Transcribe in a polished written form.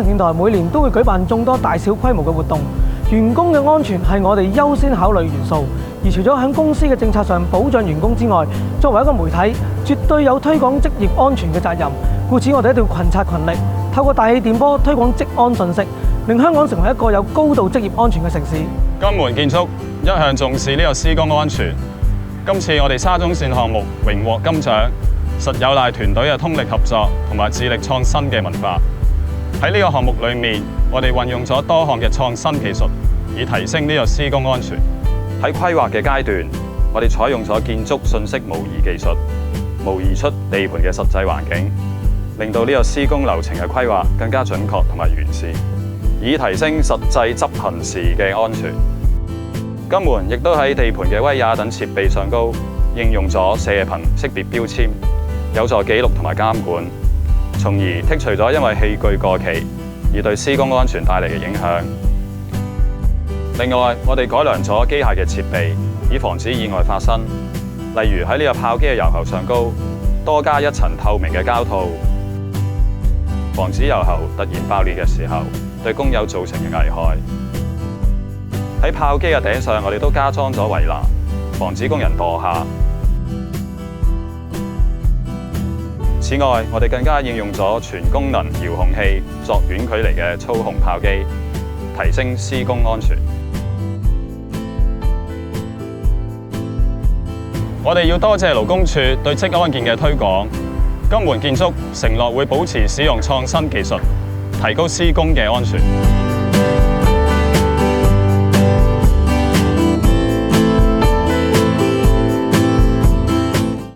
城電台每年都會舉辦眾多大小規模嘅活動，員工嘅安全係我哋優先考慮元素。而除咗喺公司嘅政策上保障員工之外，作為一個媒體，絕對有推廣職業安全嘅責任。故此，我哋一定要群策群力，透過大氣電波推廣職安信息，令香港成為一個有高度職業安全嘅城市。金門建築一向重視呢個施工安全，今次我哋沙中線項目榮獲金獎，實有賴團隊嘅通力合作同埋致力創新嘅文化。喺呢個項目裏面，我哋運用咗多項嘅創新技術，以提升呢個施工安全。喺規劃嘅階段，我哋採用咗建築信息模擬技術，模擬出地盤嘅實際環境，令到呢個施工流程嘅規劃更加準確同埋完善，以提升實際執行時嘅安全。金門亦都喺地盤嘅威亞等設備上高應用咗射頻識別標籤，有助記錄同埋監管，從而剔除咗因為器具過期而對施工安全帶嚟嘅影響。另外，我哋改良咗機械嘅設備，以防止意外發生。例如喺呢個炮機嘅油喉上高多加一層透明嘅膠套，防止油喉突然爆裂嘅時候對工友造成嘅危害。喺炮機嘅頂上，我哋都加裝咗圍欄，防止工人墮下。此外，我哋更加應用咗全功能遙控器作遠距離嘅操控炮機，提升施工安全。我哋要多謝勞工處對職安健嘅推廣。金門建築承諾會保持使用創新技術，提高施工嘅安全。